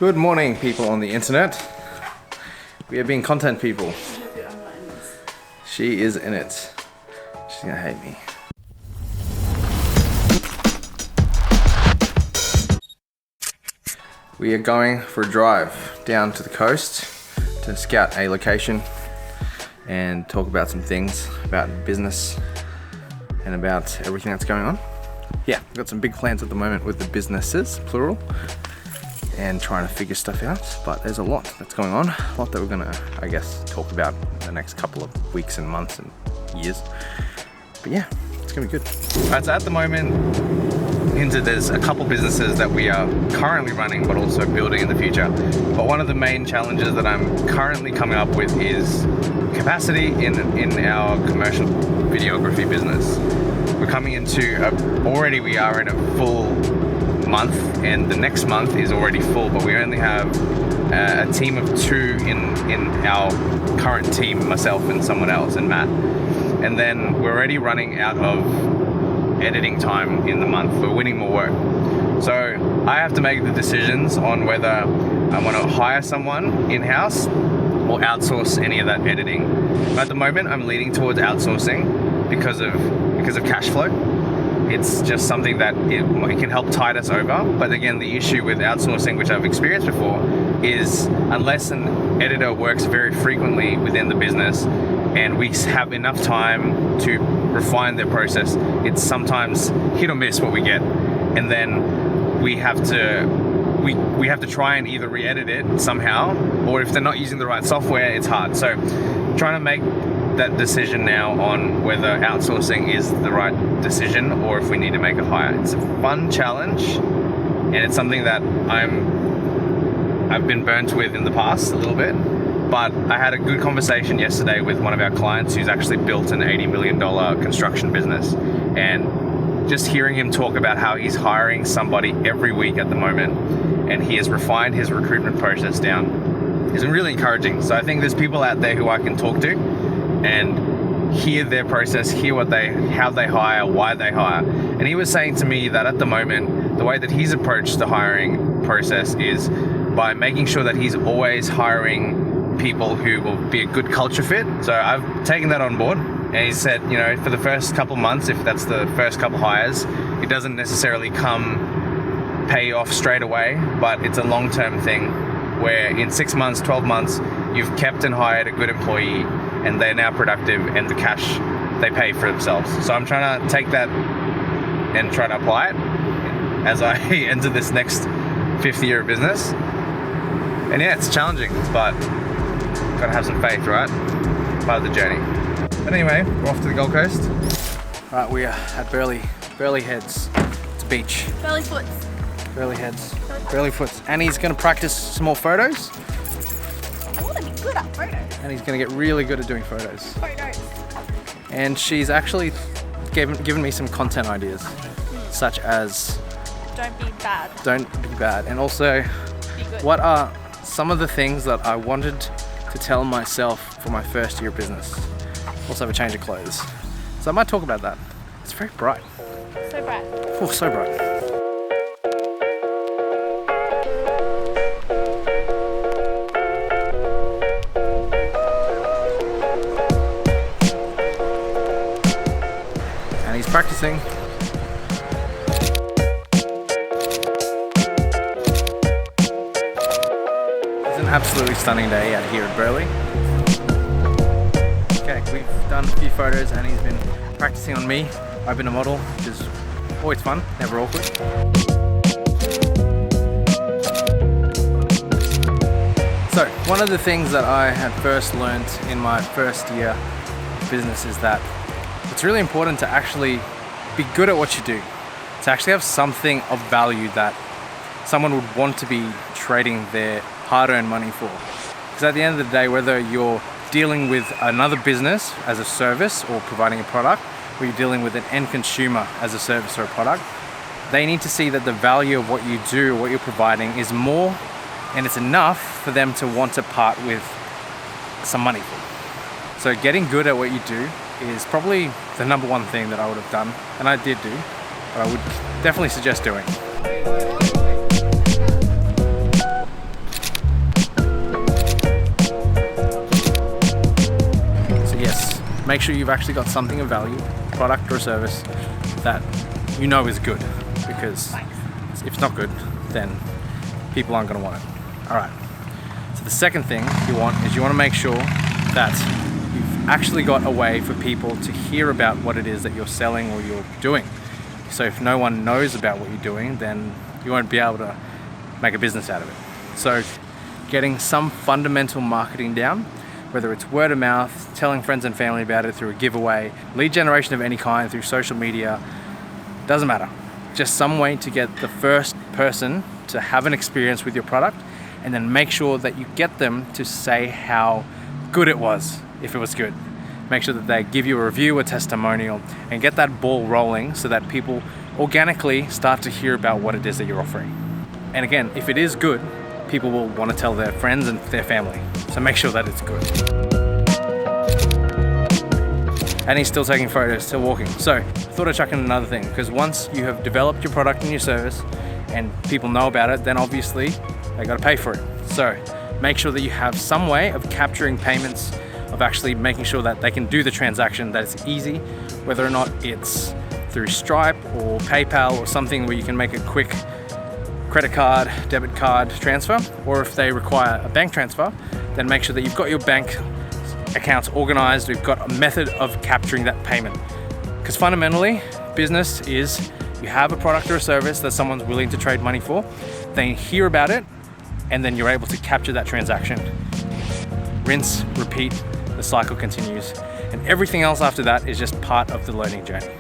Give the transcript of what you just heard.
Good morning, people on the internet. We are being content people. She is in it. She's gonna hate me. We are going for a drive down to the coast to scout a location and talk about some things about business and about everything that's going on. Yeah, we've got some big plans at the moment with the businesses, plural, and trying to figure stuff out, but there's a lot that's going on, a lot that we're gonna, I guess, talk about in the next couple of weeks and months and years. But yeah, it's gonna be good. Alright, so at the moment, there's a couple businesses that we are currently running, but also building in the future. But one of the main challenges that I'm currently coming up with is capacity in our commercial videography business. We're coming into already we are in a full month, and the next month is already full, but we only have a team of 2 in our current team, myself and someone else, and Matt. And then we're already running out of editing time in the month. We're winning more work. So I have to make the decisions on whether I want to hire someone in-house or outsource any of that editing. But at the moment, I'm leaning towards outsourcing because of cash flow. It's just something that it can help tide us over. But again, the issue with outsourcing, which I've experienced before, is unless an editor works very frequently within the business and we have enough time to refine their process, it's sometimes hit or miss what we get. And then we have to try and either re-edit it somehow, or if they're not using the right software, it's hard. So trying to make that decision now on whether outsourcing is the right decision or if we need to make a hire. It's a fun challenge, and it's something that I've been burnt with in the past a little bit. But I had a good conversation yesterday with one of our clients who's actually built an $80 million construction business, and just hearing him talk about how he's hiring somebody every week at the moment, and he has refined his recruitment process down, is really encouraging. So I think there's people out there who I can talk to and hear their process, hear how they hire, why they hire. And he was saying to me that at the moment, the way that he's approached the hiring process is by making sure that he's always hiring people who will be a good culture fit. So I've taken that on board. And he said, for the first couple months, if that's the first couple hires, it doesn't necessarily pay off straight away, but it's a long-term thing where in 6 months, 12 months, you've kept and hired a good employee and they're now productive and the cash they pay for themselves. So I'm trying to take that and try to apply it as I enter this next 5th year of business. And yeah, it's challenging, but gotta have some faith, right? Part of the journey. But anyway, we're off to the Gold Coast. Right, we are at Burleigh Heads. It's a beach. Burleigh Foots. Burleigh Heads. Burleigh Foots. Annie's gonna practice some more photos. I want to be good at photos. Annie's gonna get really good at doing photos. Photos. And she's actually given me some content ideas, such as Don't be bad. don't be bad. And also, Be good. what are some of the things that I wanted to tell myself for my first year of business? Also have a change of clothes. So I might talk about that. It's very bright. So bright. Oh, so bright. And he's practicing. It's an absolutely stunning day out here at Burleigh. Okay, we've done a few photos and he's been practicing on me. I've been a model, which is always fun, never awkward. So, one of the things that I had first learned in my first year of business is that it's really important to actually be good at what you do. To actually have something of value that someone would want to be trading their hard-earned money for. Because at the end of the day, whether you're dealing with another business as a service or providing a product, or you're dealing with an end consumer as a service or a product, they need to see that the value of what you do, what you're providing is more, and it's enough for them to want to part with some money for. So getting good at what you do is probably the number one thing that I would have done, and I did do, but I would definitely suggest doing. make sure you've actually got something of value, product or service, that you know is good, because if it's not good, then people aren't going to want it. All right. So the second thing you want to make sure that you've actually got a way for people to hear about what it is that you're selling or you're doing. So if no one knows about what you're doing, then you won't be able to make a business out of it. So getting some fundamental marketing down, whether it's word of mouth, telling friends and family about it through a giveaway, lead generation of any kind through social media, doesn't matter. Just some way to get the first person to have an experience with your product, and then make sure that you get them to say how good it was, if it was good. Make sure that they give you a review, a testimonial, and get that ball rolling so that people organically start to hear about what it is that you're offering. And again, if it is good, people will want to tell their friends and their family. So make sure that it's good. And he's still taking photos, still walking. So I thought I'd chuck in another thing, because once you have developed your product and your service and people know about it, then obviously they got to pay for it. So make sure that you have some way of capturing payments, of actually making sure that they can do the transaction, that it's easy, whether or not it's through Stripe or PayPal or something where you can make a quick credit card, debit card transfer, or if they require a bank transfer, then make sure that you've got your bank accounts organized, we've got a method of capturing that payment. Because fundamentally, business is you have a product or a service that someone's willing to trade money for, they hear about it, and then you're able to capture that transaction. Rinse, repeat, the cycle continues, and everything else after that is just part of the learning journey.